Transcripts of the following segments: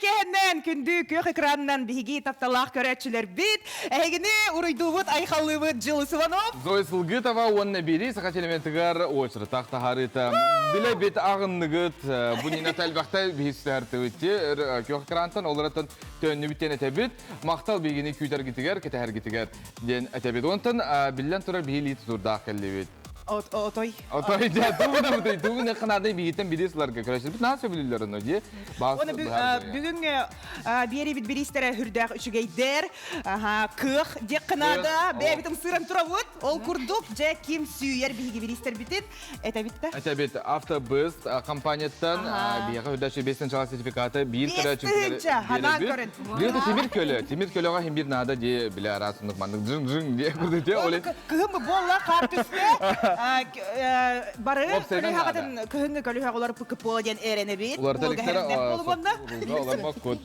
кехеннен күндү көх экранынан биги тапталах көрөчүлөр бит. Эгини уруйдубут айхалыбыт Жылы Сыванов. Зоя Сылгытова, онна бери, сахач элементигар очры тахта харыта. Биле бит агынныгыт, бунина талбакта бихистер төвитти, көх экрантан оларатын төннү биттен этебит, мактал бигини күйтер гитигер, кетер гитигер ден этебит. Онтан биллен турар бихили турда келлебит. Отой. Отой, тугуна канады бигитен бирислерге көрөшүп, бит насо билилер ону ди. Оны бүгүн бери бит биристере хүрдак үчүгейдер, кых дек канада, бебитим сырын турабыт, ол курдук же ким сүйер биги биристер битит, этебитте. Этебит автобус компанияттан бияга хүрдәшү 5 жала сертификаты бир көрөчү. Бир Темир көлөгө хим бир нада ди биле арасындык мандык жың ди курду ди оле. Кым болла картүсте. Бары көлөһагатын көхөнгө көлөһаголар пыкып болден эрене бит. Олар маккот.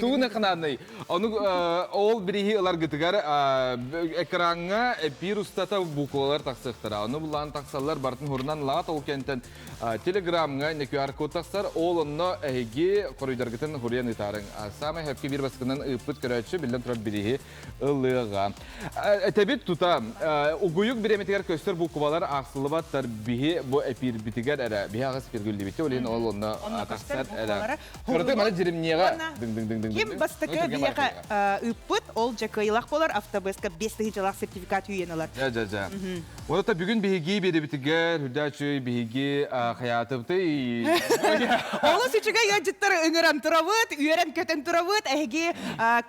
Тугуна канадный. Ол бирихи алар гытыгар экранга вирустата буквалар таксыктыра. Аны булан таксалар бартын хурнан лат ол кентен телеграмга не QR код таксар ол онно эги коридоргытын хурян итарын. Самый хэпки бир баскынан ыпыт көрөчү билен турат бирихи ылыга. Этебит тута угуюк биреметигер көстөр буквалар аксылыбаттар бихи бу эпир битигер эре бихагыс биргүлди бите олен ол онно таксар эре. Көрдү мана жиримнега дың. Ким бастыкы бияга ыппыт ол жакыйлак болар автобуска 5 жылак сертификат үйенелер. Ja. Онда бүгүн биги битигер хүрдәчү биги хаятыбты. Ол сүчүгө яжыттар өңөрөн турабыт, үйөрөн көтөн турабыт, эги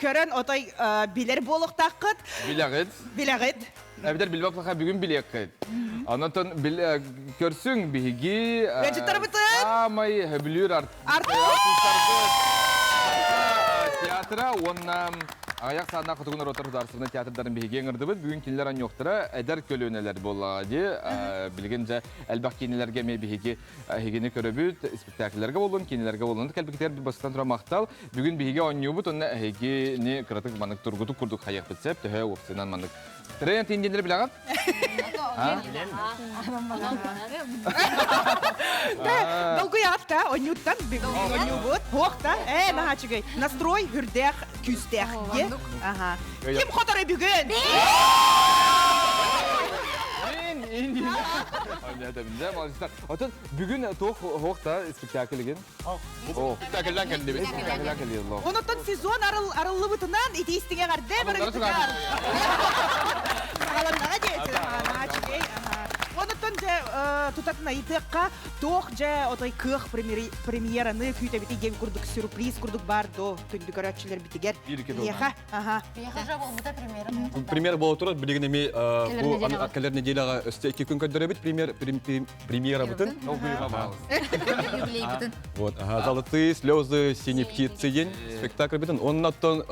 көрөн отой билер болук такыт. Билегит. Әбдер билбаклыга бүгүн билеккет. Анатон көрсүң биги самай хөбүлүр театра онна аяк саана кутугунар отурдарсына театрдарын биги ңырдыбыт. Бүгүн кинилер ан жоктура эдер көлөнелер боллади. Билгенже элбак кинилерге ме биги хигини көрөбүт, спектакльлерге болдун, кинилерге болдун. Келбектер бастан тура мактал. Бүгүн биги оннюбут, онна хигини кратык манык тургутук курдук хаяк битсеп, төхө опсынан манык. Тренд индендер билегат? Долгуятта, оннюттан оннюбут, хокта, нахачыгай. Настрой хүрдэх күстэх. Ким хоторы бүгүн? Отон бүгүн тох хокта спектакльген. Спектакльдан келди. Онотон сезон арылыбытынан итистиге гарды бир. Онотон же тутатна итекка тох же отой кых премьераны күйтө бити ген курдук сюрприз курдук бар до түндү көрөчүлөр битигер. Яха. Яха болду премьера. Премьера болуп турат, билген эми бу аткалер неделяга өстө 2 күн көндөрөбүт премьера бутун. Юбилей бутун. Вот, золотые слезы синей птицы день спектакль бутун. Оннотон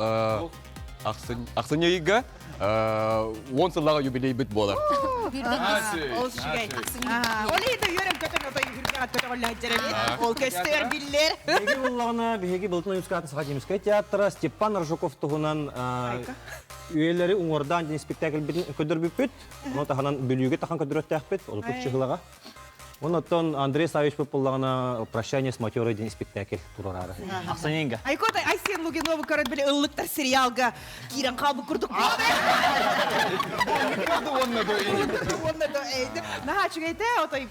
аксынйыга 10 жылдагы юбилей бит болар. Ол шигай. Олейде йөрөм көтөн отой хүргө көтөгөлөр жеребит. Ол көстөр биллер. Биги буллагына биги бултун юскатын сахатимская театра Степан Ржуков тугунан үелери уңордан ден спектакль битин көдөрбүпүт. Аны таханан бүлүгө тахан көдөрөттәкпит. Ол күп чыгылага. Онотон Андрей Савич буллагына прощание с матерой ден спектакль турарары. Аксаненга. Айкота Айсен Лугинова көрөт биле ыллыктар сериалга кирен калбы курдук. Онна до эйди. Нахачыгайта отой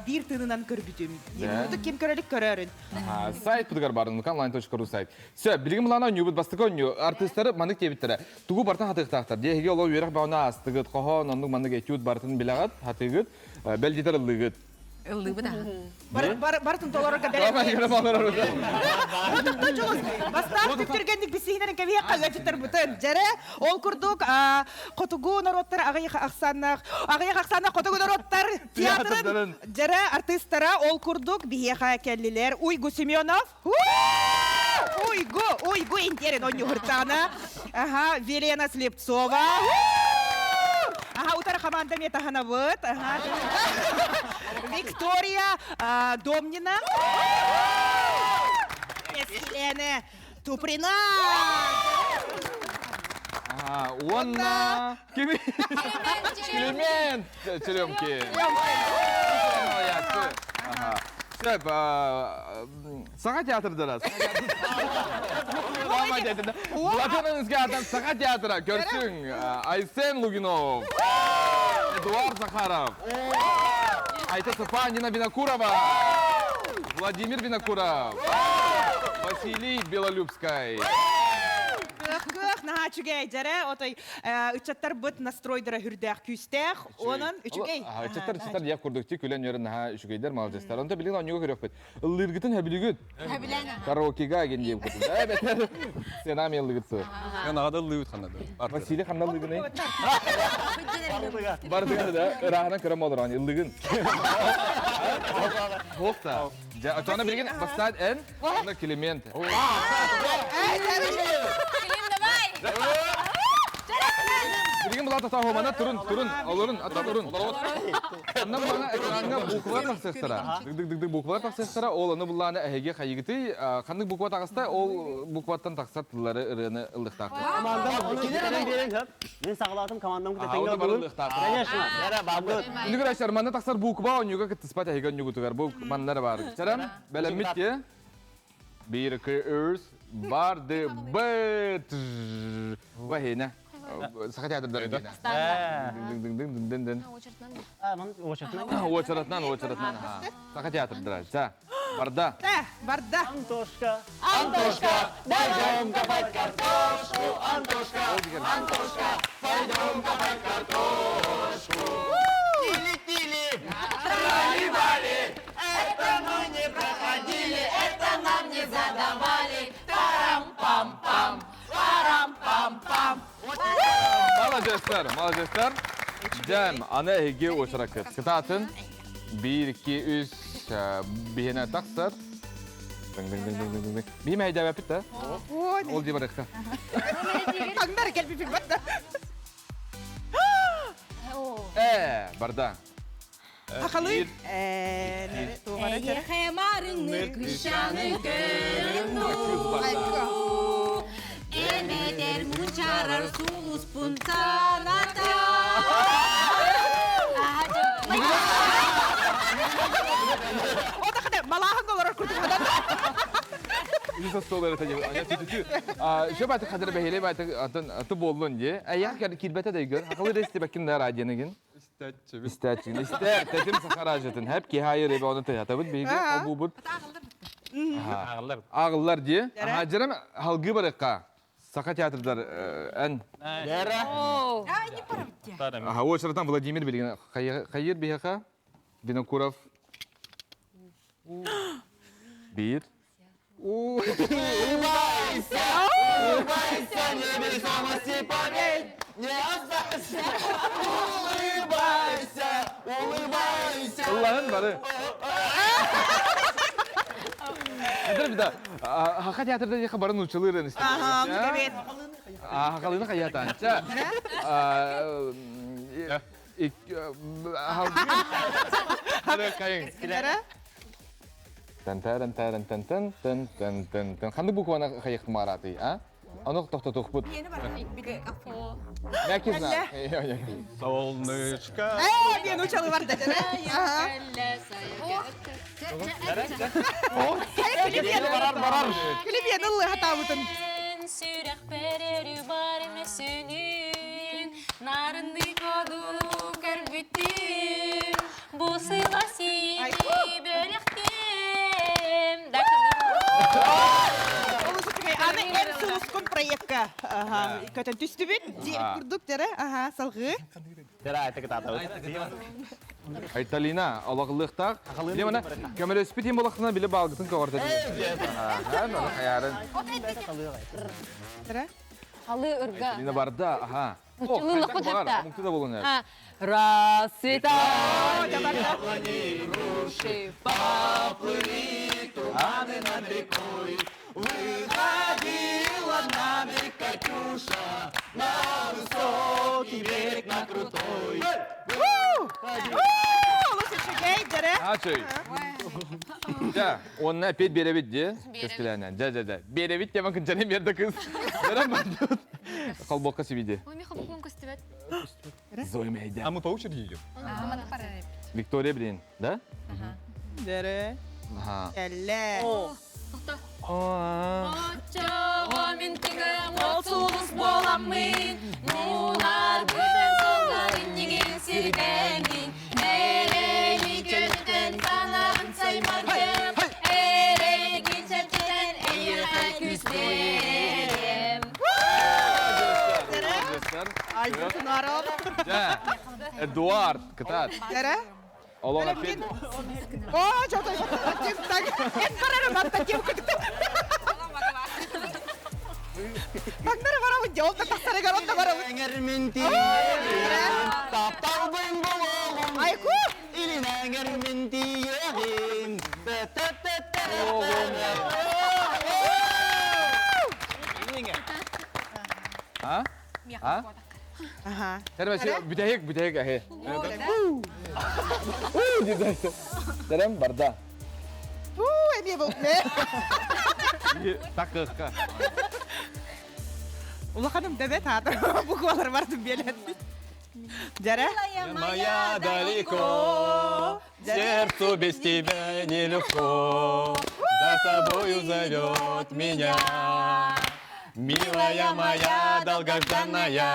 бир тынынан көрбүтүм. Эмне ким көрөлүк көрөрүн. Сайт будгар барын online.ru сайт. Сө билгим лана нюбут бастыгоню артисттер манык тебиттер. Тугу бартан хатыктактар. Деге оло үйрөк бауна астыгыт кохон ондук манык этюд бартын билагат хатыгыт белдитер ылыгыт. Бартын толорга берет. Бастап түптүргендик бисигинен кебие калгачтар бутун. Жаре ол курдук котугу народтар агайык аксанак котугу народтар театрын жаре артисттара ол курдук бияха келлилер. Уйгу Семенов. Уйгу интерен он юртана. Велена Слепцова. Утара команда метахана вот. Виктория Домнина. Елена Туприна. Онна Климент Черемки. Taip, Sağa teatrdalar. Platon'un adam Sağa teatra görsün. Aysen Luginov. Эдуард Захаров. Айта Сафанина Винокурова. Владимир Винокуров. Василий Белолюбский. Көх, наха чугей, жаре, отой, үчеттер бұт настройдыра хүрдәк күстәк, onun үчугей. Чаттар дияқ көрдікті көлен өрін наха үшігейдер малжастар. Онда білген онығы көрек бет. Үлліргітін әбілігіт. Караокега еген дейім күтін. Сен ам елігітсі. Мен ағада лыйыт қанады. Василий қандан лығын ей? Бардығы да, ұрағынан көрем олар оған, үлігін. Хоқта. Атуана білген бастад ән, онда Климент. Bilgin bu lata tahomana turun, olurun, ata turun. Ondan bana ekranına buklar taksıktıra. Dık buklar taksıktıra, olanı bullağına ehege kayıgıtı. Kandık bukva takısta, ol bukvattan taksattıları ırığını ıllık taktı. Ben sağladım komandam ki Ağılda barı ıllık taktı. Yara babut. Ünlü arkadaşlar, manna taksar bukva, onyuga kıtıspat ehege onyugu tugar. Bu manlara var. Çaram, belemit ki. Bir iki üç, bardı bıt. Vahine. Sakat yadırlar ödeyine. Dın. Очереднан. Sakat yadırlar. Ça, barda. Barda. Антошка. Пойдем копать картошку, Антошка, пойдем копать картошку. Тили-тили, трали-вали, это мы не проходили, это нам не задавали. Парам-пам-пам, парам-пам-пам. Malajestler. Cem, ana hege oçarakıt. Kıtatın. 1, 2, 3, bihine taksar. Ding. Bihime heyde yapıt da. Ol diye barıkta. Kanlar gel bir barda. Barda. Hakalı. Хемарынны күшаны көнну. Эмедер мучарар сулус пунцаната. O da kadar malahın olarak kurduk adam. Yusuf stolları tacı. Anya tütü. Şu batı kadar behele batı atı bollun diye. Ayak yani kilbete de gör. Hakalı resti bakın da radyanı gün. İster. Tetim sakarajatın. Hep ki hayır ebe onu tayata bud beygi. O bu. Ağıllar diye. Haceram halgı barıkka. Sakat teatrlar en. O sıratan Vladimir bilgin. Hayır bihaka. Vinokurov. Bir. Улыбайся, невесомости поверь, не останься. Улыбайся. Allah'ın barı. Hadır bir daha. Haka teatrda yaka barın uçulur işte. Aha, evet. Hakalını kayatan. Ça. Hadi kayın. Nere? Tan. Kandı bu kuvana kayık maratı, ha? Onu tohtotuk bu. Ne kizna? Солнышко. Ben uçalı var da canım. Aha. Klip yanılı hata butun. Sürek pereri barını sünün, narındı kodu körbütün, bu sıvasini bölektim. Olursa çünkü ana en suluskun proyekka. Köten tüstü bit, diye kurduk dere. Aha, salgı. Tera ete kita tahu. Aytalina, Allah'lıkta. Bile bana kamera spitim bolakına bile balgıtın kavarta diye. Ha, onu hayarın. Dere. Halı ırga. Lina barda, aha. Uçululuk bu hatta. Muktu da bulun ya. Ha, Расцветай. Выходила на берег Катюша, на высокий берег, на крутой. Olursa çünkü dere. Ha şey. Ya, onun epey berevit diye. Kıskilenen. Ja. Berevit diye bakın canım yerde kız. Neren barda? Kalboka sividi. Ой, меха буквон костевет. Zoymeydi. А мы по очереди идем? Victoria Brin, da? Dere. Ага. Әллә. Очоға мен тігім отсулыс боламын. Нулар бүтін солғарын неген сиргенін. Әрегі көзітін танағын саймардым. Әрегі сәптен әйірға күздем. Альбертін арам. Эдуард, кытат. Жәрі? Олоға пен. О, жоқтай. Ен қарарым атта кем күдікті. Таңдары барамын, жауапта тақсары қаратта барамын. Әңгәрменті тапталбын болуғым Айку! Илін әңгәрменті еғім А? А? Ага. Terbaşı bütehek ahe. Didaysa. Terem barda. Әне бұл не? Takıqqa. Улақаным дәбет атыр. Бұқуалар бардым белет. Жәрі? Моя далеко, сердцу без тебя нелегко, за собою зовет меня, милая моя долгожданная.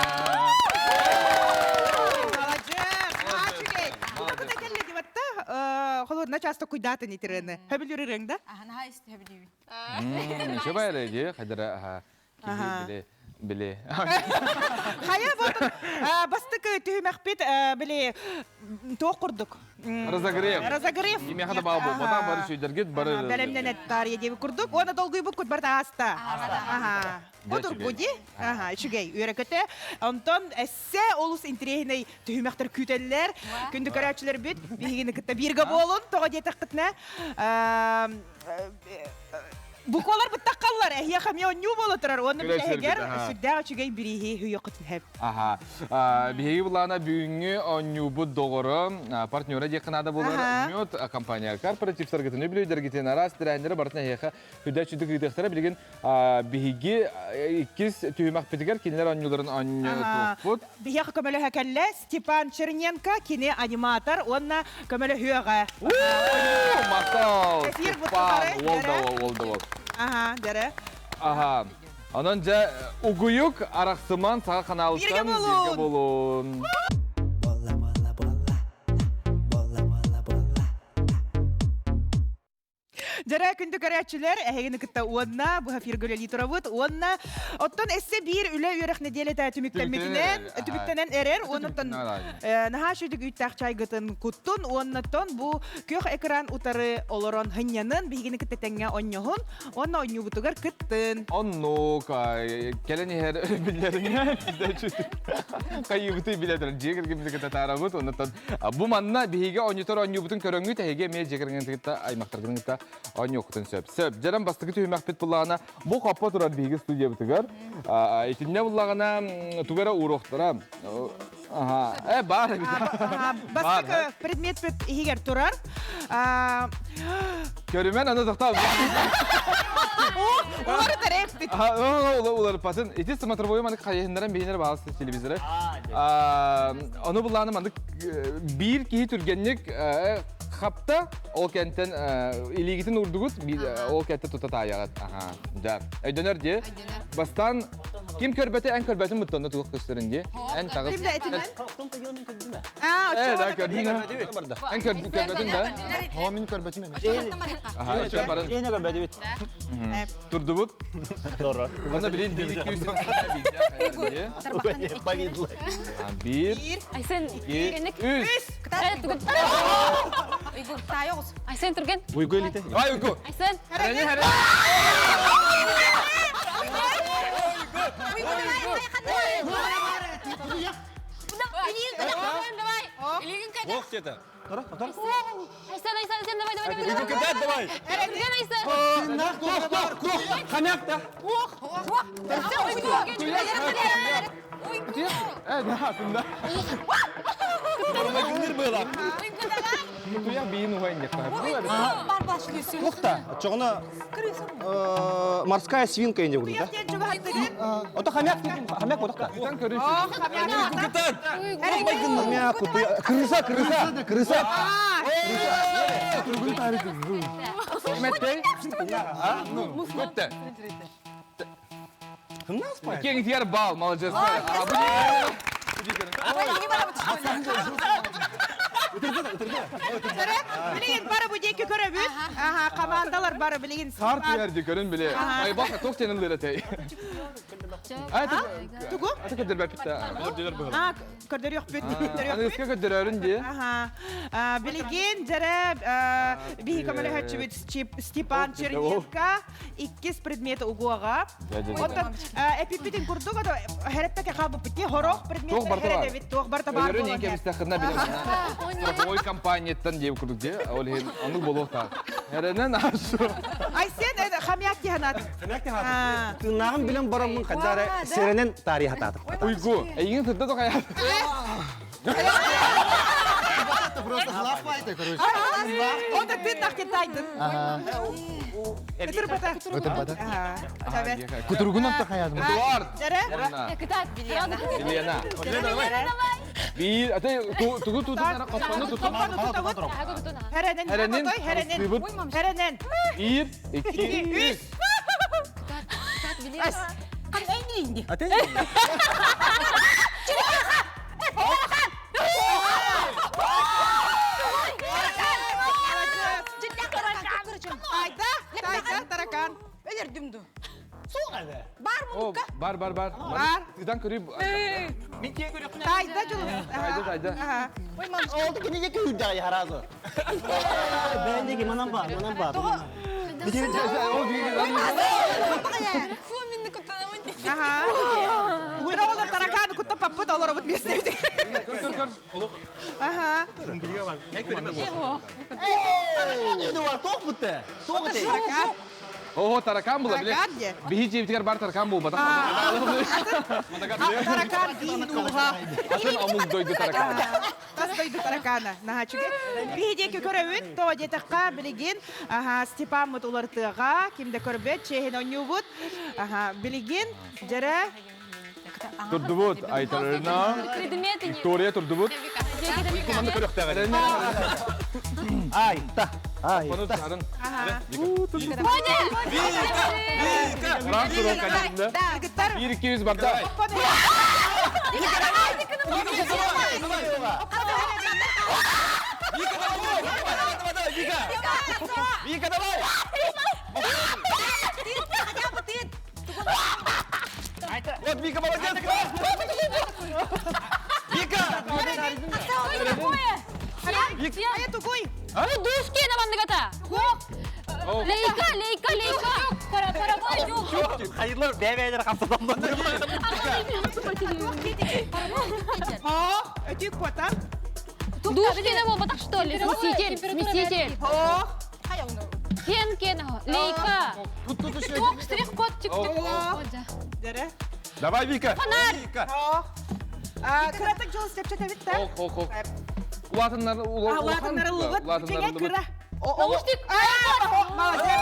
Холодна часто куйдати не тирене. Хабилюри ренда? Şöyle öyle kadar ha. Bile. Хая болтун бастык түймәк бит биле тоқурдук. Разогрев. Yemeğe de bağlı. Bana barı şeyler git barı. Белемнен эттар едеби курдук. Оны долгуй букут барда аста. Ага. Буdur буди. Ага, ичигей үйрәкәтә. Антон эссе олус интерегеней түймәктер күтәлләр. Күндү карачылар бит. Бигене китә биргә болун. Тога дете кытна. Буквалар бутаккаллар. Я хамя ню бола турар. Оны билегер. Сүдә ичигей бирихи хүйе кытын һәп. Aha. Biheyi bulana büyüğü onyu doğru partnöre yakınada bulur. Nüt kampanya korporatif sargıtını biliyor dergiten aras trenleri bartına heyha hüda çüdük ritehtara bilgin biheyi ikiz tüymak bitiger kinler onyuların onyu toput. Biheyi kömele hekelle Степан Черненко kini animator. Onna kömele hüye. Masal. Efir butları. Oldu. Aha, dere. Aha. Onunca Uguyuk Araksıman sağ kanalından Birge bolun. birge bolun. Жара күндү карачылар, әһегене китта уонна, бу хафиргөле литрабут, уонна, оттон эссе бир үле үрәх неделе түмүктенен эрер, оннан наха шүдүк үттәк чайгытын куттун, оннан бу көх экран утары олорон хынянын, бигене китта тәңгә онньоһун, онна онню бутугар кыттын. Onnu keleni her billerine kayıbıtı biledir. Jeger gibi kata tarabut ondan bu manna bihige onyutor onyubutun köröngü tehege me jegergen kata aymaktargın kata onyokutun söp. Söp jaran bastıgı tüymek bit bullağına bu kappa turar bihige studiya bitigar. İtinne bullağına tugara uğroqtara. Aha. Бар бит. Бастык предмет бит егер турар. Körümen ana тохта. Олар тареп бит. Олар патын. Эти смотровой маны кайыннаран бейнер бағасы телевизоры. Оны бұланы маны bir кихи түргенник хапта ол кенттен илигитин урдугут ол кентте тутата аягат. Аха. Да. Өйдөнөр де. Бастан Kim körbete en körbeti mutluğunda tuğuk gösterince en tağız. Kimde etinden? Evet, körbetinde. En körbetinde. Hamin körbeti mi? Aha, şöyle barın. Yine körbeti bit. Turdu but. Doğru. Bana bilin bir iki yüz. Bir, Aysen, iki, üç. Aysen Turgen. Uygu elite. Vay uyku. Aysen. Hadi. Ох, это. Aysen, давай. Uygu kırdat, давай. Turgen Aysen. Хамяк да. Evet, aslında. Кыныр было. Kutuya biyin uğayın yakar. Лухта. Чоғына морская свинка инде burada. Ото хамяк дейін. Хамяк бодақта. Sen körüş. Кыргызстан. Хамяк, крыса. Mettey? Ha? Götte. Hımnaz mı? Ken ihtiyar bal, молодец. Жара, билеген бары bu деки көрөбүз. Аха, командалар бары билеген. Сарт yerdi görün bile. Ay bak tok senin lira tey. Ay Тугу? ata kadar bepitte. А, көрдөр yok бүт. Hani ıska kadar örün diye. Ага. Билеген жара бии камале хачыбыт Степан Черненко 2 предмети угуага. Оттан эпипитин курдуга да хереппеке кабы бити хорох предмет Тох барта бар. херепе тох барта бар. Örün en kemiste kırna bile. Страховой компанияттан деп курдук diye. Ol hen onu bolokta. Herenen aşı. Ай сен хамяк тиханат. Tırnağın bilen baramın kadar serenen tarihi hatadır. Uygu. Eyin tırda da kaya. Просто хлопайте, короче. Он да ты так китайдын. Өтір бата. Ага. Табе. Kuturgunun da hayatım. Eduard. Жара. Елена. Bir ata tugu tutu sana kafanı tutup. Herenen. Herenen. Herenen. Herenen. 1 2 3. Atın. Тайда, таракан. O bar. Бар. Gıdan kırıyor. Тайда жулу. Tayda. Ага. Oldu ki niye köyde ya harazo? Bendeki manam var. Ага. Уйра олар таракан кутта паппы да олар бут местеди. Ага. Ne var tok mu te? Tok te. Таракан. Oho tarakan bula bile. Таракан же. Bir hiç evtikar bar tarakan bul. Batak. Таракан динуга. Atın amuz doydu tarakan. Тастойду таракана. Нахачуге. Бихидеки көрөбүт, то жетакка билигин. Ага, Степан мут улартыга, кимде көрбөт, чехин онюбут. Ага, билигин. Жара. Turdubut. Aytarına. Предметы не. Victoria turdubut. Kumanda körükte verin. Herenen. Ay, ta. Ay. Onu sarın. Ага. Fransız ol kanalında. Гитар. 1-200 barda. Vika давай. Вот Вика молодец. Вика. Ая тугуй. Душки на мандагата. Лейка. Hayırlı develer kapsadan. О, ötük potan. Душки на мандагата, что ли? Смеситель. О, Кен. Лейка. Ток, штрих-код. о. Жара. Давай Vika. О. Кыратык жол істеп жетебит та. Ok. Ulatınları Латыннары лугут. Жеңе кыра. Наушник. Молодец.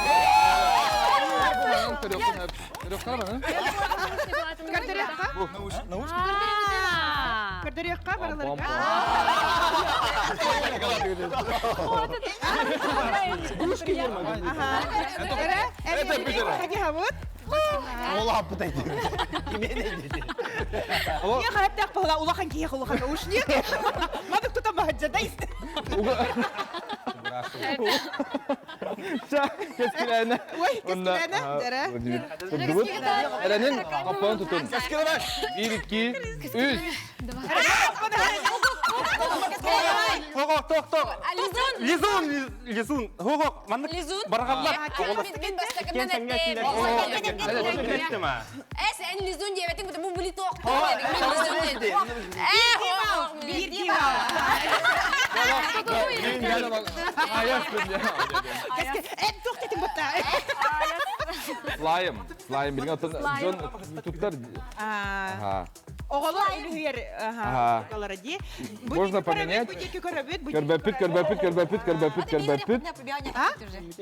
Кырдырыакка. Кырдырыакка бараларга. Ага. Жара. Хаги хавут. Ola hapıtaydı. Я хаттак бала улахан кие улахан ушни. Мадык тута махаджадайс. Keskilerine. Ой, кескилена. Жара. Turdubut. Herenen kafanı tutun. 1-2-3. Hogok tok. Lizun. Hogok. Mandık. Лизун. Barakablak. Мен бастакандан Sen Lizun diyemedim bu bu buli tok. Lizun dedi. Bir diva. Keske en tok dedim butta. Slime bilin atın. John tuttar. Aha. Оголо үлүер. Ага. Ага. Олар ди. Можно поменять? Körбепит.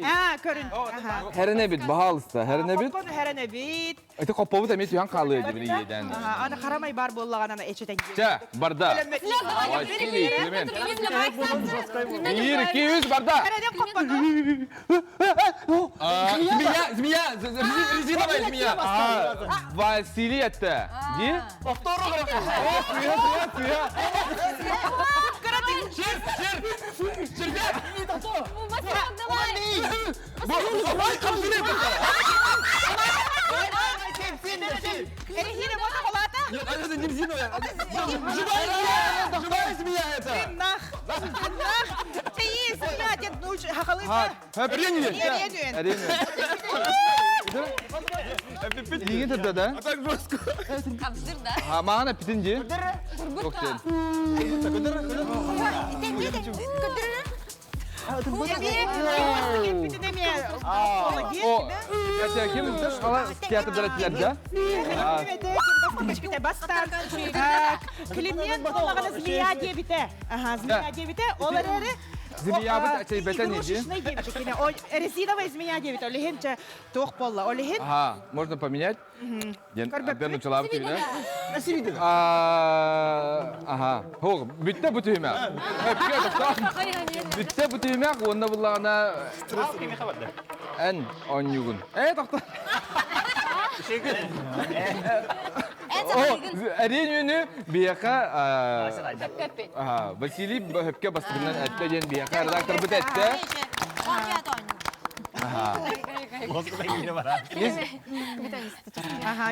А, көрүн. Ага. Herene bit bahalısta. Herene bit. Копкон херене бит. Ete koppavu temet yuhan kalıyor gibi yeden. Ага, аны карамай бар боллаган аны эчетен. Ça, barda. Ay, sili, Clement. 1-2-3 barda. Хереден копкон. Змея, резиновая змея. Василий это. Ди? Регина, можно халата? Нет, это не резиновая. Живая змея это. Нах. Ты есть, змея, дед, ну, хахалыса. Аренин. Деген туда, да? А так жестко. Капсыр, да? Мағана питинде? Жоқ ден. О, кім ала театрда рәтілер, да? Климент болмағаны змея дебіте. Змея дебіте. Олар әрі Змея бұд әтей бәтен еде? Резиновая змея дебіте. Олегенче тоқ болла. Олеген. Ага, можно поменять? Ден учала бұты, да? Ага. Хоқ, бүтті бұты емек. Бүтті бұты емек, онда бұлағына ән онюғын. Тоқта. Әрен өні бияқа Василий хөпке бастығынан әттеден бияқа редактор бұт әтті.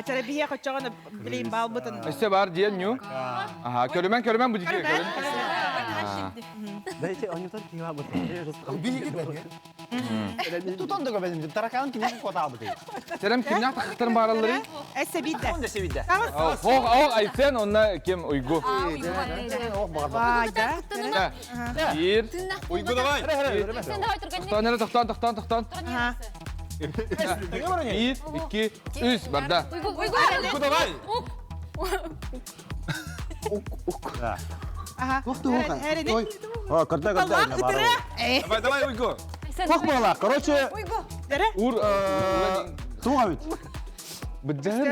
Чара бия қочағаны білейін бал бұтын. Өсте бар дейін ню. Көрімен бұд еке көрін. Дайте, он не только не работает. Тутондого бәлем, таракан кимнен кота абыты. Сәрем кімнен тақықтырын баралары? Әсі бейді. Онда севиде. Оқ, айтсен, онна кем ұйгу. Вай, да? Бір. Уйгу давай. Сен давай тұрған Тоқтан. Бір, екі, үш, барда. Уйгу давай. Әрені. О, карта. Давай, уйгу. Как было? Короче, Ур, туға бит. бұджағын.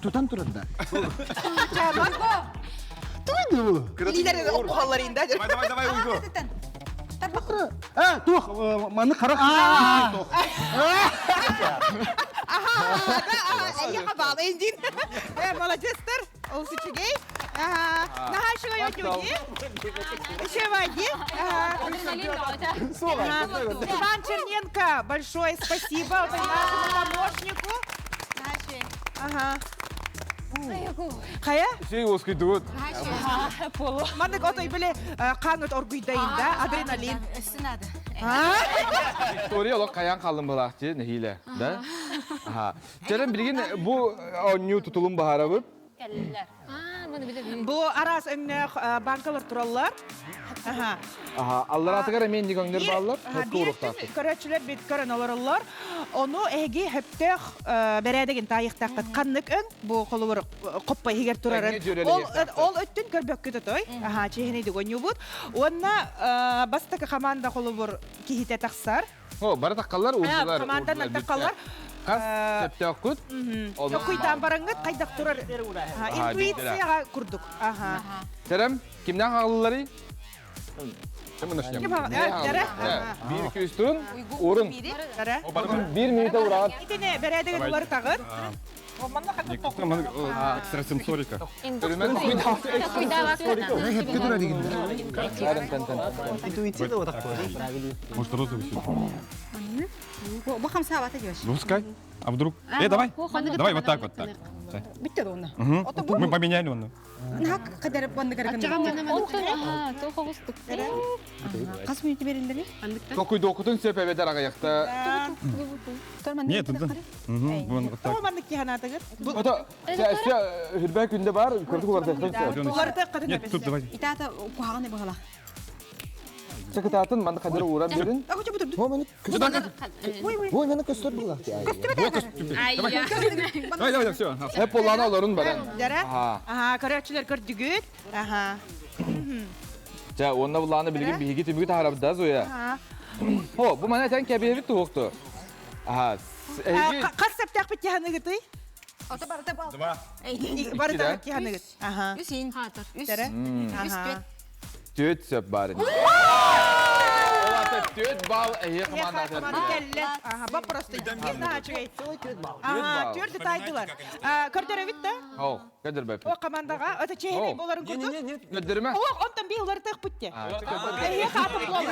Тутан турында. Лидерін оқуғаларында. Давай, уйгу. Тух, маны қарақ. Яқа бал, ендин. Молодецтер, ол сүчігей. Нахай шыға өтуге. Шевайги. Иван Черненко, большое спасибо нашему помощнику. Қая? Сей осқы дуыт. Мандық отой біле қаңыт оргүйдайында, адреналин. Виктория олық қаян қалым балақты, нәхейлі, да? Жерен білген бұл оню тұтылым бағара бұд? Бұл арас өңнәқ банкалар тұралар. Аллар атығар әмен дегендер балылар? Хөткі ұрықтақты. Көрәтшілер бет көрін оларылар. Оны әге хөптәқ бәрәдеген тайықтаққыт қаннық өң. Бұл қолы қоппай егер тұрарын. Ол өттін көрбөк күті той. Чехенейді өңі бұд. Онына бастықы команда қолы бұр кейте тақсар. Бары таққалар, ұлдылар. Командан таққалар. Қас сөптәқ күт? Құйдан барыңғыт қайдақ тұрар. Интуицияға күрдік. Сәрім, кімден қағылылары? Кем начнем? Bir iki üstün, orun. Bir minute uğrağı. İtine berədəgən onları tağır. Экстрасенсорика. Интуитивно вот такое. Может, розовый сюда? Бахам сабата деш. Пускай. А вдруг? Давай. Давай вот так. Битте оны. Мы поменяли он. Нак кадер банды карган. Кас минут берилдер. Kokuydu okutun söp eder ağayakta. Нет, это. Вон вот так. Ол мандық кехана тағыр. Ota, hürbə günde var, kırdık olardı. Олары тақ Нет, тут давай. Итата кухаганы багала. Çıkıtatın, bana kadar uğram verin. Акуча бутур. Ой, мені көстер була. Давай, все. Hep olanı olurun bana. Дәрі? Көрәтшілер көрдігіт. Onunla bulanı bilgin bir higi tümügü taharabı da zoya. Bu bana sen kebiyevit tuğuktu. Қас сәптәқ бет кеханы гыты? Ата барата бал. Два. Бары тағы кеханы гыт. Үсин. Дәрі? Tüet söp bari. Төт бал эйе команда команда келле. Ага, ба просто наха чугай. Ага, төрді тайдылар. Көрдөрө бит да? О, кәдір бәп. О командаға өтө чейне боларын көрдү. Көддірме? О, онтан би улар тек бутте. Эйе хатым болар.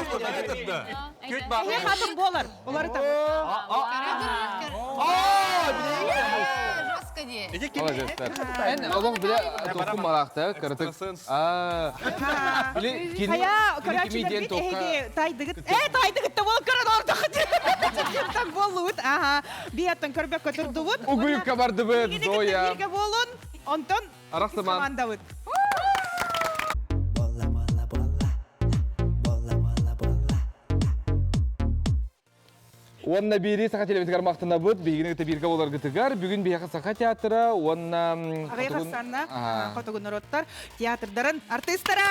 Эйе хатым болар. Улары так. Жестко не. Молодецтер. Эн олоң биле тоқым малақты, кыртык. Биле кини Кая короче кимиден бит тоққа. эйге тайдыгыт. Тайдыгыт да болуп көрөт ордық. Так болут. Ага. Биятын көрбөк көтөрдүбүт. Угуйукка барды бит, Зоя. Бирге болун. Онтон Арақсыман. команда бит. Онна бири саха телевизор мактана бут, бигине бирге болар гытыгар. Бүгүн бияка саха театры, онна Агай хасанна, Котогун народтар, театрдарын артисттара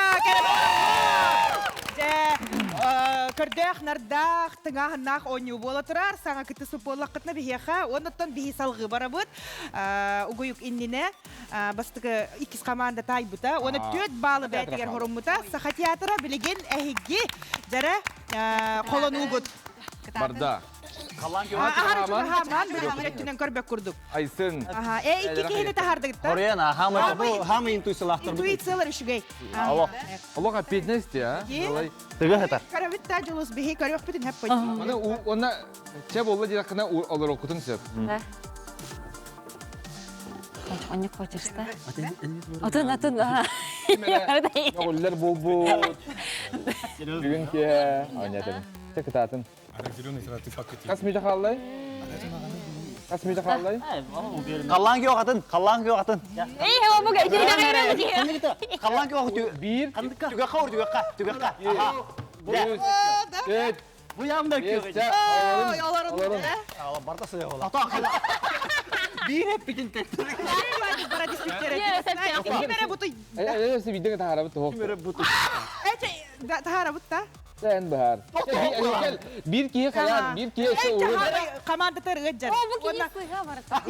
көрдөх нардах тыңаһыннах ойнуу бола турар, саңа кытысы боллакытна бияка, оннан бии салгы барабыт. Угуюк иннине бастыгы икис команда тайбыта, оны 4 баллы бәйтигер хоруммута, саха театры билеген әһиги жара колонугут. барда. Хаман биректинен көрбөк курдук. Айсын. Аха, икки кихини тахардыгытта. Орена, хамы интуициялахтар. Интуициялар үшүгей. Олоға 15, а? Олай. Тыгы хатар. Карабитта жолус бихи көрөк бүтүн хеп бой. Оны че болла диракына олар окутун сеп. Анне хочешта. Атын. Олар бол. Бүгүн ке, ойнатым. Чек таатын. Касмида халлай? Касмида халлай? Қаллан кеу қатын, қаллан кеу қатын. Эй, хава буга итиге Қаллан кеу қатын. Бир. Түгеққа ұр, түгеққа. Төт. Бұл ямда кеу қатын. Ала бардасы я ола. Ата қала. Bir hep bitin tekrar. Para dispiktere. Yes, Kimere butu. Эсе видео тахарабыт тоқ. Butu. Tahara butta. Sen bahar. Bir kiye kayan, bir kiye ise uğur. Команда тыргыджар. О, бу кийсига барата.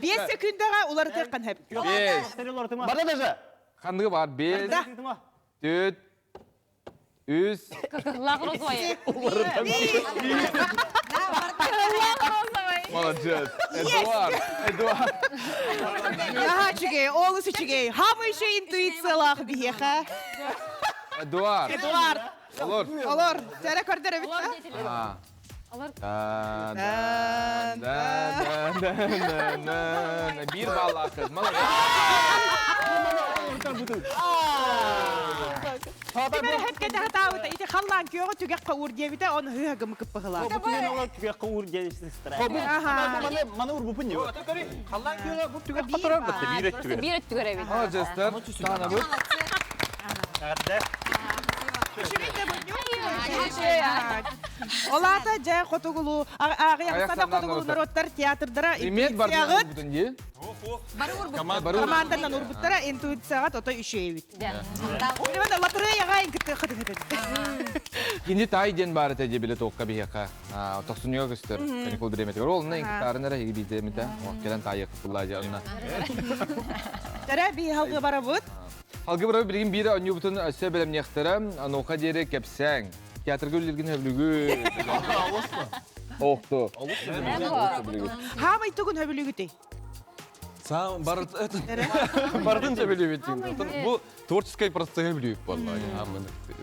5 секундага улар теккан хеп. 5. Барды даже. Қандығы бар? 5, 4, 3. Лахру свои. Молодец. Эдуард. Ага, чиге, олысы чиге. Хамы еще интуициялах бияха. Эдуард. Олор. Олор, тәрі көрдері бітті? Bir ballı kız. Молодец. Kimere hep kete hata uta. İti kallan kiyoğu tügekka uğur diye bite onu hühagımı kıppıhılar. Түгеққа ұр десістір. Ага. Мана ұр бұпын не? Қаллан кеу бұл түгеққа тұрар бұтты. Бирет түгер. Бир түгөрөбү. Молодецтер. Tanabıt. Олата жа котугулу, ағияқсана котугулу народтар театрдара Имет бар интуицияғыт, бүтін де. команданан урбуттара интуицияғыт ота үшеевит. Онда лотереяға инкітті қыды-қыды. Кинди тай ден бары тәде біле тоққа бейеқа. Тоқсынуға көстер. Каникул біреметігер. Олына инкітарынара хеги бейдеметі. Келен тай еқіп бұлла жарына. Жара бей халқы бара бұд. Halkı bırakıp bilgin biri anyu bütün aşağı bölüm nehterem. Anoka diyerek kepsen. Tiyatr güllergin hevlügü. Oğdu. Хамай түгін хөбілігіті. Сам бардынча билип еттим. Бул творческое процесс билип валлахи.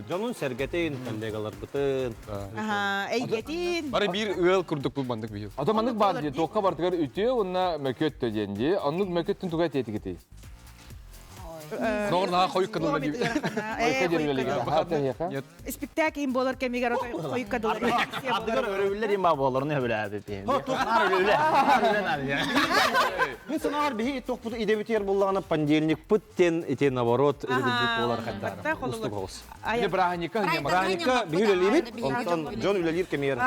Жонун сергетейін, коллегалар бұтын. Әйгетін. Бары бир ыл курдук бул бандык бию. Атаманlık бар diye toqqa bartıgar ütü, onunla mököt töjendi. Onluk mököttün tuğa tetikiti. Норна койук кадылы. Спектакль болар кемигер отой қойып кадылар. Абдыгар өрөвүллер има боларыны хөбілі әбі. Тоқнар өрөвілі. Мен санағар бейі тоқпыты идебетер болағына понедельник пыттен, ете наоборот, өрөвілдік болар қаддар. Устық оғыз. Ne brahanika ne Браника бейі өлелейбет, онтан жон өлелер кемер.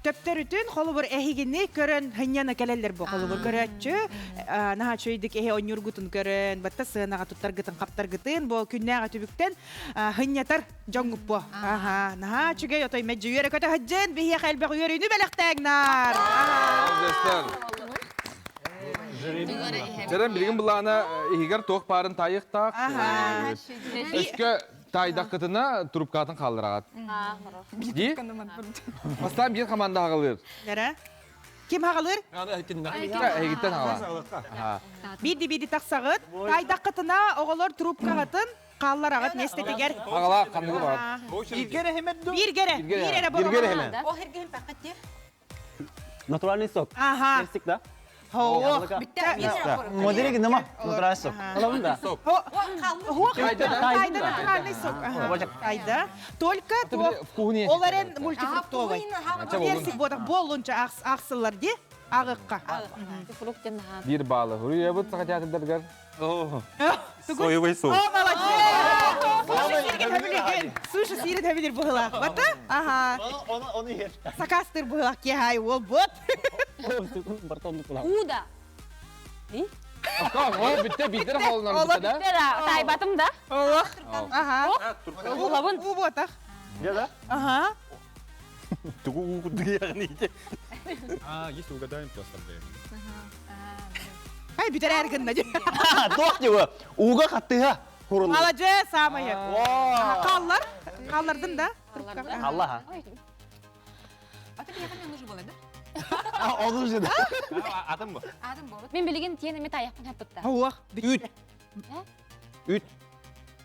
Төптер үтін қолы бір әхігіні көрін хынняна кәлелер бұл қолы бір көрәтші. Наға чөйдік әхе онюргутын көрін, бәтті сығынаға тұттар гытын, қаптар гытын, бұл күннәға түбіктен хыннятар жоңып бұл. Наға чөге отой мәджі үйері көті хыджын, бейе қәлбәқ үйері үні бәліқтәгнар. Jerem bilgin bulana higar toq parın tayıq taq. Öskö тайдаққытына трубкатын қалдырағат. Ди? Бастан бір команда ағылыр. Жара. Ким хағылыр? Әйгіттен ағыла. Биди тақсағыт. Тайдаққытына оғылар трубкағатын қаллар ағыт нестетегер. Ағыла қандығы бар. Bir gere bu. Ол хергем пакетте. Натуральный сок. Aha. Персик, да? Ho. Моделиги нема? Натуральный сок. Қалауын да? Кайда. Только оларын мультифруктовый. Персик бодақ болынша ақсылар де ағыққа. Bir bağlı. Hürüye bu sakat yakındırgar. Соевый сок. О, молодец! Суши сирет хабилер бұғылақ. Бата? Ага. Оны ер. Сакастыр бұғылақ кехай ол бот. Бартонды құлақ. Уда. О, bitti қалынан bitti da. Тайбатым да. Олық. Ага. Улабын. У ботақ. Я, да? Ага. Тугу яғни. Если угадаем, то оставляем. Ай, бітер әргін мәді. Тоқ деуі. Уға қаттыға. Молодец, самайы. Қаллар. Қаллардың да. Аллаха. Ата бияқан мен нужы болады. Onu жеді. Атым ба? Адым болады. Мен білген тиенеме таяқпын хәппітті. Оқ. Үт. Үт.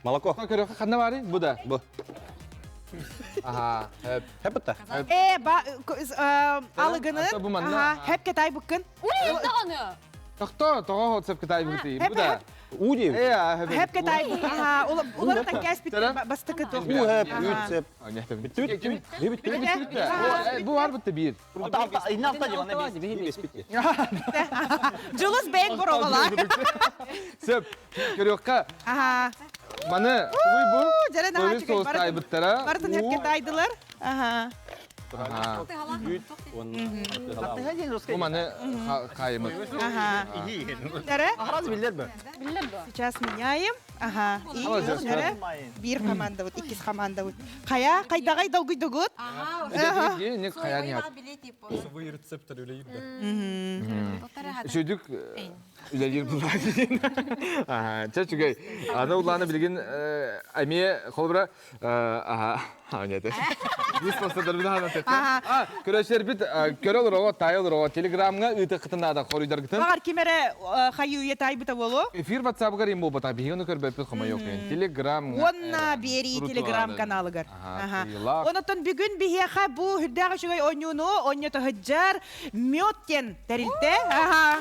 Молоко. Көрөк қанда бары? Bu da. Bu. Aha. Hep bitti. Алығыны. Bu manda. Хәп кетай бұққын. Улы тағаны. Тоқто, тоға хотсып кытай бути. Bu da. У деймін. Хәп кетай бұққын. Олар да кәспет бастықы тоқ. У hep, üt, hep. Bitti. Bu var bitti bir. İnne hafta diyor, ne bir bitti. Julus бәйін бұр олалар. Söp. Körökka. Mana bu. Жаран Böyle аға sos tay bittara. Бартын хәп кетайдылар. Bu mana kayımı. Жара? Ahraz bildir mi? Сейчас меняем. Ага. И жара. Bir команда вот, икис команда вот. Қая, қайдағай даугүйдігіт. Ne kayan yap. Свои рецепторы үлейіп да. Şöydük ülelir bunlar. Çocuk ana ulanı bilgin amiye kolbra aha anladı. Biz postalar bir daha anlattık. Köreşler bit köre olur o tay olur o telegramga ıtı kıtında da koruydur gittin. Бағар кемері қайы үйе тайбыта болу. Эфир WhatsApp гар имбо бата бигену көр бепет хома yok yani. Telegram. Онна бери телеграм каналыгар. Онотон бүгін бихеха бу хүрдәғы шугай ойнуну, ойнуты хыджар, мёттен тәрілте.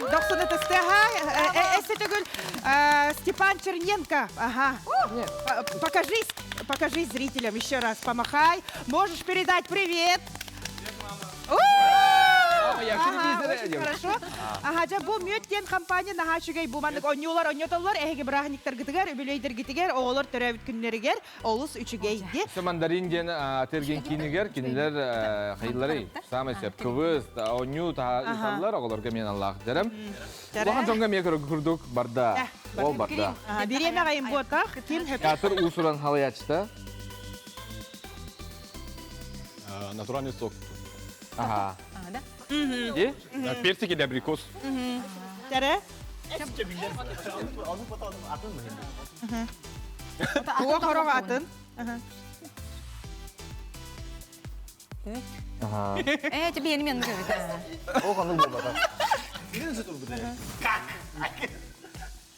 Доқсыны тыстыға, әсі түгіл Степан Черненко. Покажи зрителям еще раз, помахай. Можешь передать привет. Хорошо. Бу мөттен компания наха шугай бу мандык ойнуулар ойнотоллар, эге брахниктер гитигер, өбөлөйдер гитигер, оголор төрөбүт күннөрүгер, олус үчүгей ди. Мандарин ден терген кинигер, кинилер кыйлары. Самый сеп кыбыз, ойнуу та исаллар оголорга мен Аллах жарам. Улахан соңга мекер курдук барда. Ол барда. Биреме кайын ботак, ким хеп. Театр усуран халаячта. Натуральный сок. Ага. Да? Ди? Персик или абрикос. Тәрі? Уға қорога атын. Тебе ені мен көреді. Ол қанды бол бата.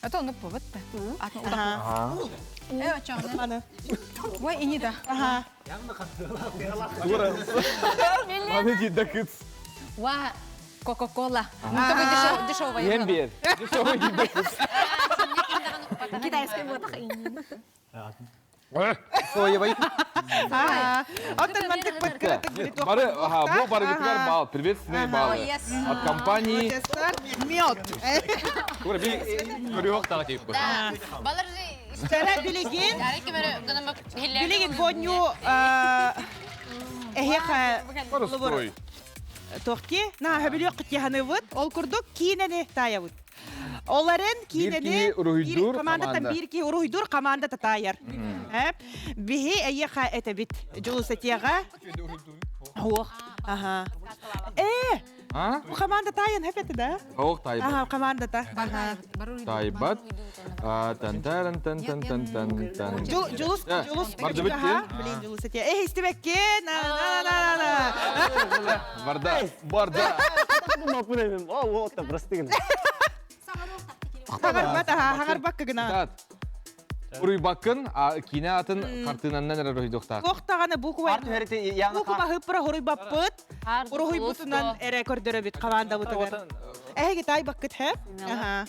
Ата оны по бітті. Чағына. Ой, ені да. Маны жидда кыц. Ва, Кока-кола. Дешевая. Ембер. Дешевый жидда кыц. Китайский ботақ ені. Соевый. Оттан мантык подкрытык. Бары, бұл бары гитигер бал, приветственный бал. От компании. Мед. Кура, би көрөк тағы тейіп қой. Балар же Тәрі білеген. Билеген боню Строй. тоқти на хабилю қытяны вуд ол курдук кинени тая вуд. Оларын кинени командатан бирки уруйдур команда татаяр. Бихи эйха это бит жолусатияга. Ох. А? Команда тайын hep etti de. Оқ тайбат. Ага, команда та. Тайбат. Тан. Julus, Barda bitti. Bilin julus eti. İstemekke. Na. Барда. Bu mapun emim. O da простыгын. Hagar bata, hagar bakka gına. Тат. Уруй бакын, кине атын картынаннан әрі ройдоқтақ. Коқтағаны буку var. Herite yanı Буку бахып пыра хоруй баппыт. Уруй бутунан эре көрдөрө бит команда бутугар. Эге тай баккыт хеп. Ага.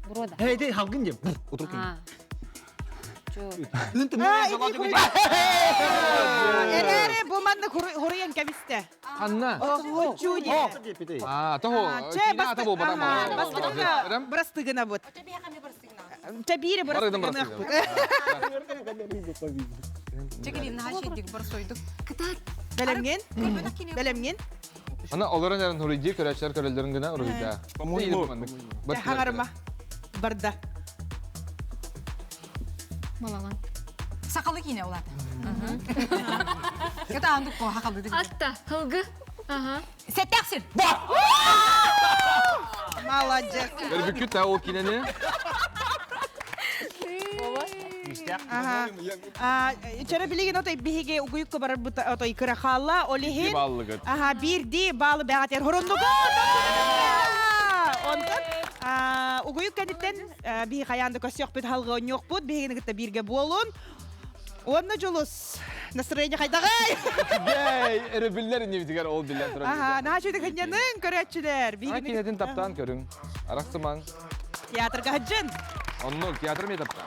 Брода. Herite halkın diye. Otur ki. Эре бу манны хоруян кабисте. Анна. О, чуди. Тахо, кине аты бол бадам. Бастыгына, брастыгына бут. Табири Барыдым брастыгына. Чекилим на хашедик барсойдук. Белемген? Белемген? Ана оларын әрін хұрыйди, көрәшілер көрелдерін гына ұрыйда. Хагарма. Барда. Балалан. Сакалы кине улат. Кета андык ко хакалы дик. Атта, хылгы. Ага. Сеттексин. Молодец. Бір бүкіт та ол кинені. Ага. Чара билеген отой биһиге угуйукка барар бута отой кырахалла олихин. Баллыгыт. Ага, бирди балы бәгатер хорундуга. Ондан угуйук кәдиттен биһи хаянды көсөк бит халга оньок бут биһиген гытта бирге болун. Онна жолус. Настроение хайдагай. Гей, әрі білдер не бітігер ол білдер тұрады. Ага, наха чөйді кәнянын көрәтчілер. Кинетін таптан көрің. Арақсымаң. Театрга хаджын. Онны театр ме таптан?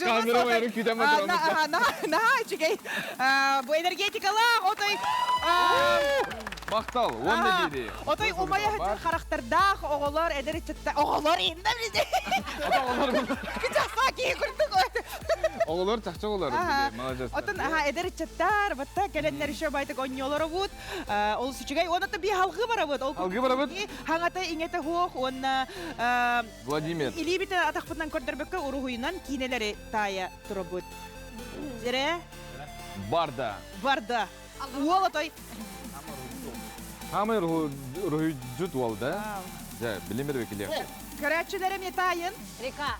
Камера байрын күден матырамыз. Наха чүгей. Бу энергетикала отой... Бақтал, он не дейді. Отой умая хәтер характардах оғалар әдер итчетті. Оғалар енді білді. Күчаса кей күрдік. Оғылар тақча оғылар. Молодец. Отын әдер итчеттар, батта кәленлер іші байтық оньолары бұд. Ол сүчігей, онаты би халғы бара бұд. Алғы бара бұд? Хаңата иңеті хоқ, онна... Владимир. Или біті атақпытнан көрдірбекке ұрығуынан кинелері тая тұры бұд. Зере? Барда. Барда. Ол отой... Хамы рухи жүт ол да? Жа, білемер векілер. Көрәтшілерім етайын. Река.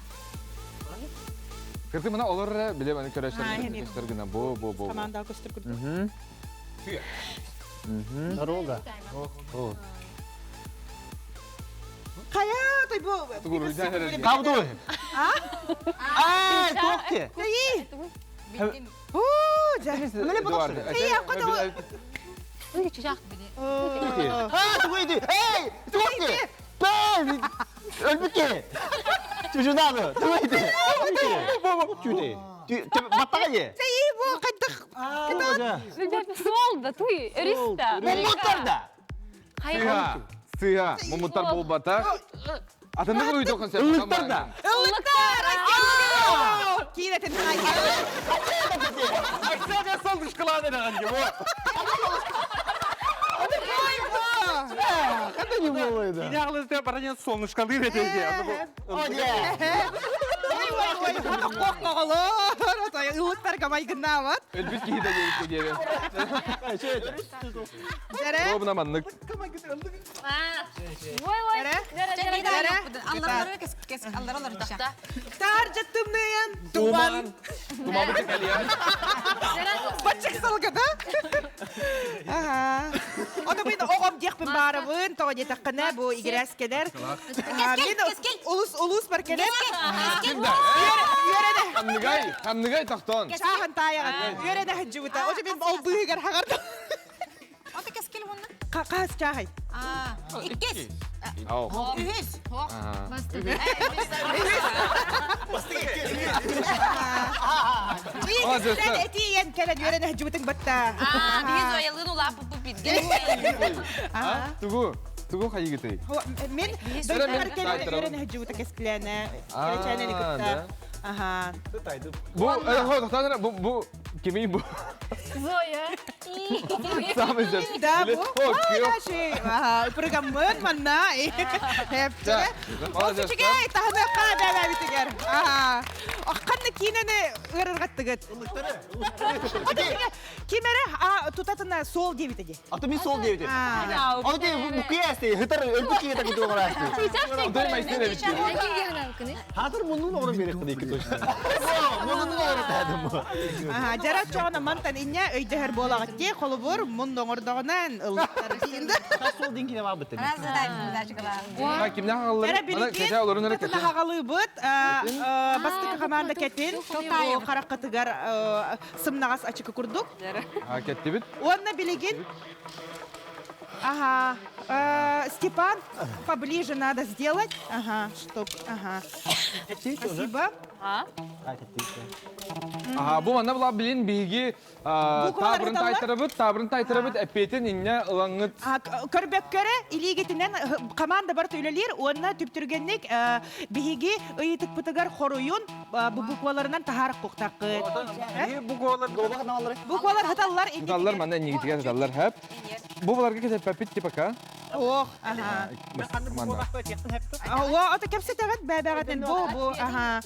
Кірті мұна олар білем, әні көрәшілер гіна. Бо. Команда көстір күрді. Дорога. Қая, той бұ... Кавду. Ай, токте. Ей! О, жа. Ей, ақыда... Ой, чужак. Тугойди. Эй, токте. Пэй. Ölbüke. Çocuğunu tuğaydı. Tüyde. Battağa ye. Ей, бұ, қайдық. Сол да, туй, риста. Mumutlarda. Сыға, мұмыттар бол бата. Атында бұл үйді оқын сәп. Ilıklarda. Ұлықтар! Кейлетін қайы. Aksana sol dışkılar ne hangi bu? Когда не было это? Меня глаза поранен солнышко дыры Ой, қоққағылар. Ұлықтар қамай күнна бат. Әлбет кейді дейікті деді. Жәрі? Робына маннық. Ой, Тар жаттымныян. Туман. Тумабы текәлия. Батчық салғыда. Ода мен оғам декпін барыбын. Тоғы детаққына бұл игерәс кедер. Улус бар кедер. Хамныгай тақтан. Чағын таяған. Үйрене хәджі бұта. Ода мен ол бұйығар хағарды. Ата кескел онна? Қағыз чағай. Иккес. Ау. Үһес. Sen etiyen kelen үйрене хәджі бұтың бұтта. Biz oyalığın ula bu bitken. Тугу қайы кетей. Мен дөйттер кelen үйрене хәджі бұта кескіләні. Келечәнені күтті. Бұл кемей бұл. Зоя. Самый жеп. Да, бұл. Ой, программын манна. Хептері. Ол сүчіге тағыны қана бәбә бітігер. Онны кинени ырыргаттыгыт. Кимере тутатына сол дебит эди. Аты мен сол дейбетем. Аны дейбі бұл күйәсті, ғытар өлпі кейді күді оңыр әсті. Доймайсың әбітті. Хатыр мұның оғырын берек қыды екі точно. Мұның оғырын тәдім бұл. Жарат чоғына мантан инне өйдігер болағыт де, қолы бұр, мұн доңырдағынан ұлықтары дейінді. Та сол дейін бар бұттым. Кимнен ағалылар? Жара Ана кәсе оларын әрі білген, ағалы бұд, бастықы қаманда кәтін, қараққатығар сымнағас ачықы күрдік. Кәтті біт? Онна білеген, ага, Степан, поближе надо сделать. Ага, чтоб, ага. Спасибо. Бұл мана бұла білін бігі табырын тайтыры бұд, әппетін инне ұлаңыт. Көрбеккері илигетінен команда бар төйлелер, онна түптіргеннік бігі ұйытық бұтығар хоруйын букваларынан тахарық құқтақы. Буквалар хаталар. Хаталар мана негетіге хаталар әп. Бұларға кетіп әппет тепака? Ох, ага. Ата кәпсі тәғат бәбәғатын бұл, ага.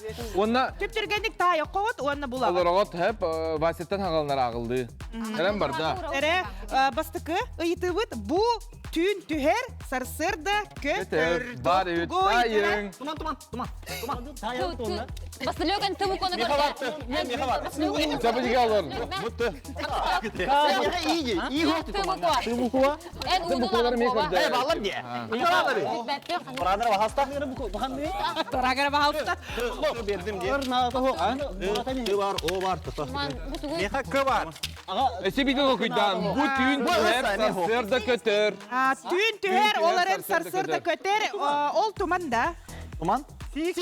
Түптіргенік тайы қоғыт, онна бұлағы. Оларағат әп васеттен хағалынар ағылды. Әрәм бар да? Әрі бастықы ұйыты бұд, бұ түн түхер сарсырда көтір. Бар өт тайың. Бастылёган тымы коны көрді. Жабы жеге аларын. Тымықуалар мен көрді. Балар не? Бұрадыр бағаста? Торағыр бағалықта. Бердім де. О бар. Меха кө бар. Әсе бидің оқидан. Бұ түйін түхер сарсырда көтір. Түн түхер оларын сарсырда көтір. Ол тұманда. Тұман? Сик!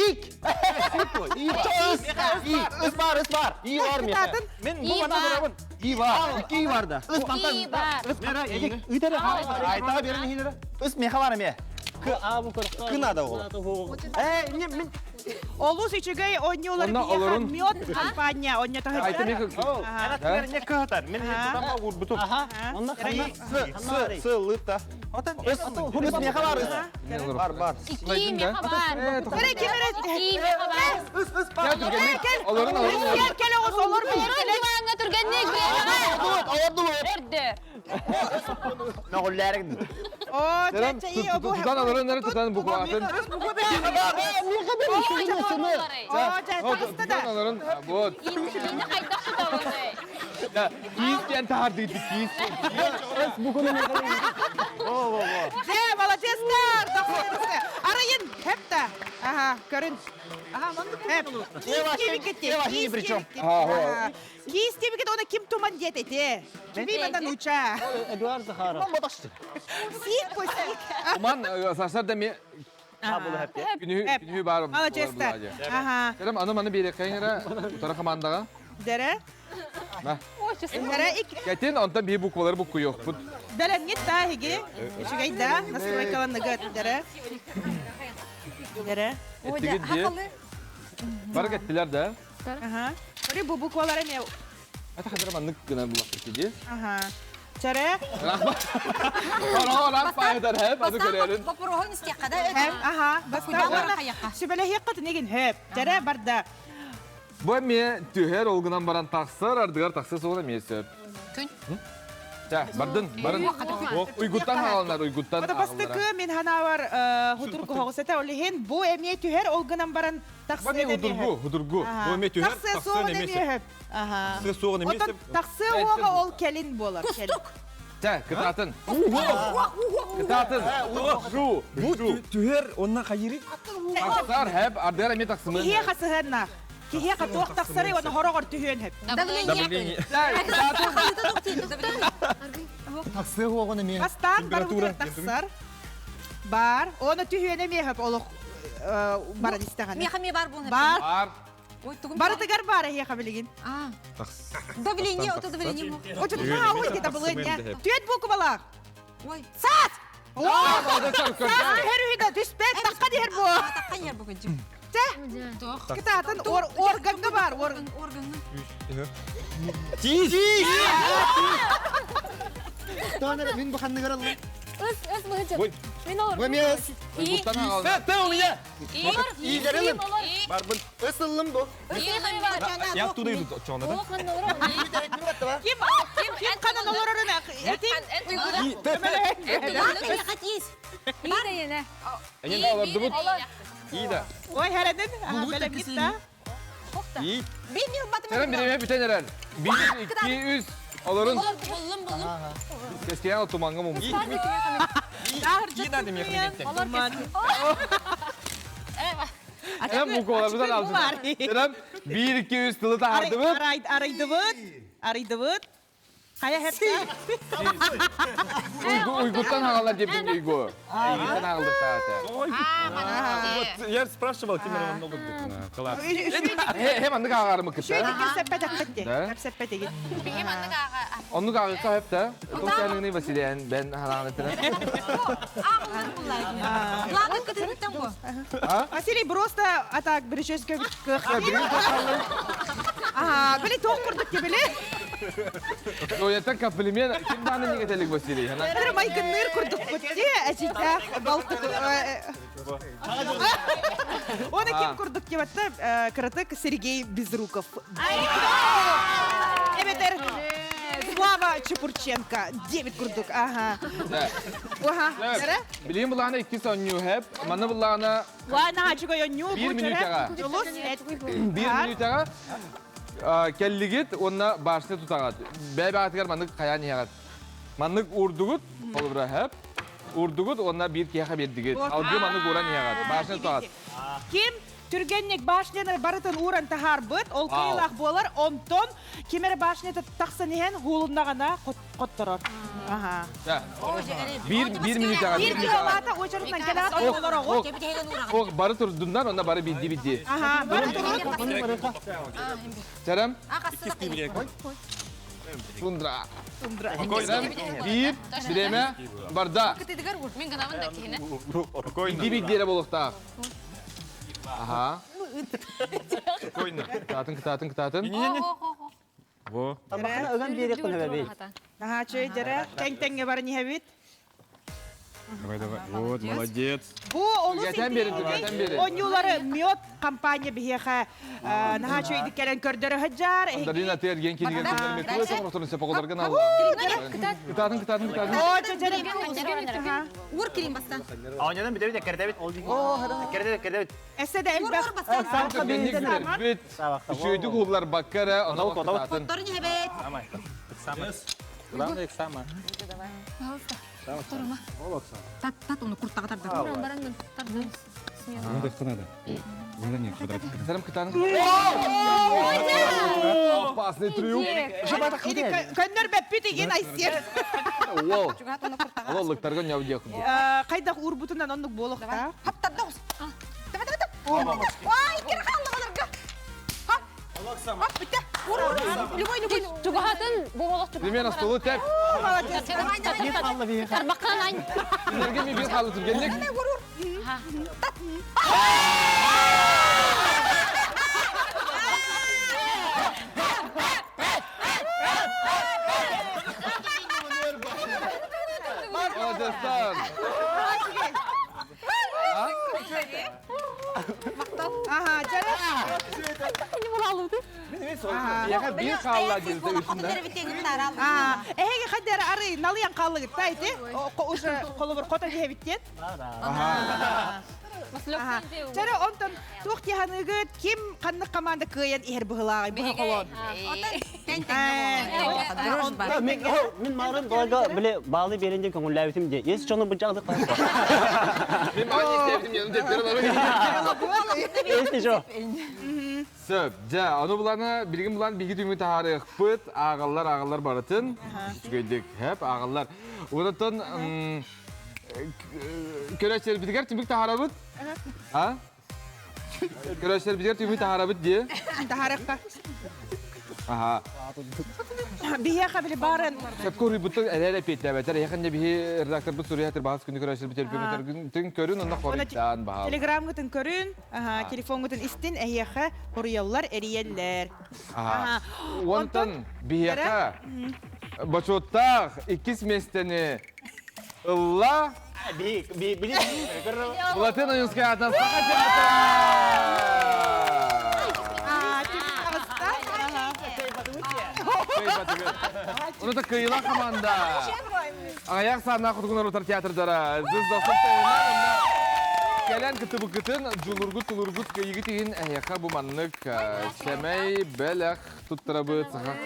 Үс бар. И бар меха. Мен бұл мана дұрабын. И бар. Үкі и бар да. Үс мантан. И бар. Үйтері. Айтаға берін хинері. Үс меха бар ме? Кы надо ол. Мен... Олус içigay oynuyorlar bir miyot kampanya oynatıyor. Ayta мен Әнәтілер не кығатар? Мен тұтамға ғур бұту. Сы лыпта. Үс меха бар. Бар. İki meha var. İki meha var. Үс бар. Gel olsun olur mu? Manga turgenlik verdi. Noğullarım. O çeçe iyi o bu. Tutan alırın nereye tutan bu kuatın? O çeçe Tutan alırın. Bu. İndi kaydak şu da oldu. Kiyizken tahardıydı kiyiz. Ne молодецler. Arayın hep de. Aha görün. Hep. Ne причем? Киіз тебекет оны кім туман дет ете? Білмейміндан ұча. Эдуард Захаров. Мам баташты. Сик по сик. Aman saçlar da mi günü var. Молодецler. Aha. Kerem anı bir kayınlara utara kamandaga. Dere. Dere ik. Getin ondan bir bukvaları buku yok. Dere git daha higi. Şugay da настройкаланды gıt. Dere. Dere. Ettigit diye. Var gettiler de. Aha. Böyle bu bukvalara ne? Ata kadar anlık gına bulak diye. Aha. Çare. Rahma paydar hep adı görelim. Бапурохон истекада. Aha. Basta. Şüpheli hiyakkat negin hep. Çare barda. Bu mi tüher olgunan baran taksar ardıgar taksar sonra mi esir? Tün. Ya barın. Uyguttan ağalanlar uyguttan Oda bastıkı min hana var huturku hoğusete olihin bu emniyet tüher olgunan baran taksır Bu mi edemiyor. hudurgu. Bu mi tüher Taksır taksır soğuk nemesi. demiyor hep. Aha. Size soğuk Oda nemesi. taksır oğa ol kelin bolar. Ya kıtatın. Kıtatın. Şu. Bu tüher onunla hayırı. Taksar hep ardıgar emniyet taksımı. Kihiye kasıhına. Kihiye katuğuk taksırı onu horogor tühün hep. Таксы оғыны мен. Bastan barı taksır. Bar. Onu tühün emiyor hep oluk baran isteğen. Мехами бар бұл. Bar. Var. Ой, тугун. Barı tıgar barı hiye kabiligin. Давление, ото давление. O çocuk daha oy kita bulun ya. Tüyet buku balak. Ой. Sat! Orada Sat her hüda düşpek takka diher bu. Атаққа ер бүгін. Te? Kita atan organı var. Органы. Тонер мен бұқанны көралым. Өз бұғычы. Мен олар. Бұмес. Uyguttan ağalanlar. Ты у меня. İyi. İyilerim. Barbın. Isıllım bu. Yak tuğda yürüdü çoğunda da. Kim kanan olur orana? Enyen de alırdı bu. İyi de. Oy heredin. Böyle git da. İyi. Senin birime biten eren. 1, 2, 3. Olurun. Buldum. Keskiyen otomanga mı? İyi dedim yakın gitti. Senin bu kovalarımızdan aldın. Senin 1, 2, 3 tılı da hardı mı? Araydıvıt. Kaya hep de. Uyguttan ağlar cebin uygu. Uyguttan ağıldık zaten. Я спрашивал, кем он много класс. Hem andık ağar mı kıta? Şöyle bir sepet akıttı. Ne? Hep sepete git. Onu ağırka hep de. Tok kendini Vasiliyen ben halanetine. Василий просто атак бережеский Ага, били тох курдук ki bili. Oyatan kapilimen kim bana ne getirlik Vasiliy? Тер майгынныр курдук кутти, әжита балтык. Оны ким курдук деп атты? Кырытык Сергей Безруков. Эметер Слава Чепурченко, 9 курдук. Ага. Ага. Bileyim bulağına 2 sonyu hep. Manı bulağına Ва на чуга йоню. 1 minutaga. 1 minutaga. Kelli git, onunla başta tutagat. Bebe atıgar manık kayan yagat. Manık urdugut, olur hep. Urdugut, onunla bir kiyaka berdigit. Algı manık uğran yagat. Başta tutagat. Kim Түргеннек башлены барытын уран тахар быт, ол кыйлах болар, онтон кемер башнеті тақсын ehen хулындағана қоттырыр. Ага. 1 minutaga. 1 киловатта очарытынан келағат олар оғы. O barı turdundan, onda barı bildi. Ага, бары тұрыр. Serem? Tundra. Serem, bir, bileme, barda. Bildi yere boluqta. Aha. Kıtatın. Во. Тамақына ыган берек күні бәбей. Ага, чөй жәрі, кәң-тәңге бары не хәбит. Давай. Вот, молодец. Бу олус Geten beri. Онюлары мед компания бихеха наха чөй диккерен көрдөрі хыджар. Darina ter gen kini gen kini metu sama motorun sepak olargan Allah. Kıtatın. О, чөй жәрі. Ур кирим бастан. Ağacadan bir de kerdebit. Kerdebit. Әсәдә әлбәқ. Benlik bit. Şöydük oğullar bakkara, ona bak kıtatın. Торни хебет. Главное, сама. Тат оны курттага тарды. Надо их надо. Главное, квадратик. Serem kıtatın. Опасный трюк. Көннөр бәппі деген айсер. Wow. Алолыктарға не авдек. Қайдақ урбутунан онлық болықта. Хаптарды ос. Ой, кир халлыгыларга. Хап, битте. Ур. Любой. Тугатын боболок Примерно столы тәп. Тарбакан ань. Сендерге ми bir halı түргенлік. Молодецтар. Ага, жәрі. Яға bir қалла келді үстінде. Әйге қаддары ары налыян қалығы тәйті. Уже қолы бір қота жебіттен. Жәрі онтан тоқ тияғанығыт кем қанық команда күйен ер бұғылағай бұғы қолон. Мен мағырын долга біле bağlı берінде көңілләбітім де. Есі жоны бұжағды қайып. Ben bana istevdim yanım tepkileri Есі жо. Söp, onu bulana bilgin bulan bilgi tümü taharı pıt, ağallar baratın. Gördük hep ağallar. Ondan köreçler bitiger tümük taharı bıt. Ha? Köreçler bitiger tümük taharı bıt diye. Taharыққа. Aha. Бие қабілі барын. Hep koruyu bıttı ele peytler beter. Yakında bir redaktör bıt soruya hatır bazı günü köreçler biter tüm körün ondan koruydan bağlı. Telegram gıtın körün, telefon gıtın istin, әйеқі ұрыялар, әрiyellər. Aha. Ondan bir yaka. Başottaq ikis mesteni ılla Булатын ойынсқа атан сақа театр. Оны да кыйла команда. Аяқ сарына құтығын ұртар театрдара. Зүз доқып Келен кіті бұқытын жұлырғыт күйігітігін әйеқа бұл маннық сәмей бәләқ тұттырабы цахақ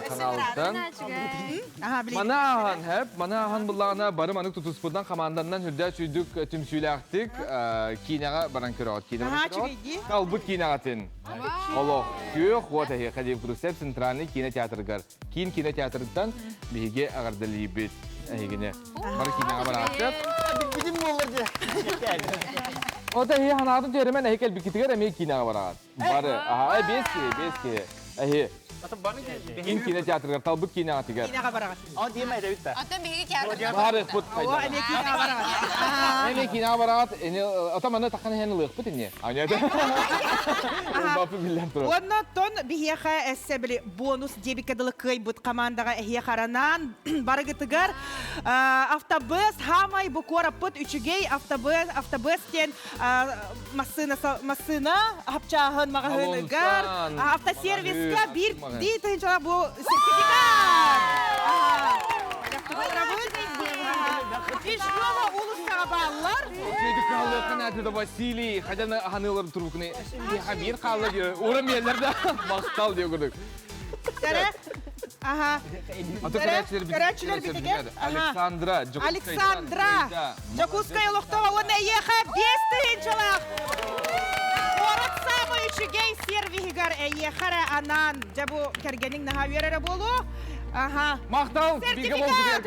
каналықтан. Мана аған бұлағына бары манық тұтыспыдан қаманданнан хүрді чүйдік түмсүйләқтік кейнаға баран көріғат. Қалбыт кейнағатын. Олық күйіқ от әйеқа дейіп тұрсеп центральный кинотеатргар. Кейін кинотеатрдан бейге ағардылы бет. Әйгіне. Бары кейнаға баратып. Bizim mi olur diye. O da iyi hanadın teremen heykel bir kitler emeği kinağa var. Barı. Aha beski. Ahi. İn kine teatrlar talbuk kinağa tigar. Kinağa baragat. Ama diyeyim mi David de? Atan bir kere Barı put O kayda. emek kinağa baragat. Emeği kinağa var. Otamana takan hen lıq put ne? Anladı. Bapı billah turu. Ondan ton bihiyaha essebili bonus debikadılık kıybut komandaga ehiyakaranan baragıtıgar avtobus hamay bu kora put üçügey avtobusken masına hapçahın mağahınıgar avtoserviska bir değil tınçala bu sertifikat. İş yola ulusal bağlar. Şeydi kallı kanatı da Vasili. Hacana hanılar turukunu. Bir kallı diyor. Uğram yerlerde bastal diyor gördük. Tere. Aha. Karatçılar bitigen. Alexandra. Jakuskaya Lohtova ona yeha 5 tınçala. Orad samı üçügey servihigar eyehara anan. Jabu kergenin naha verere bolu. Aha. Maqtal. Biga boldu bir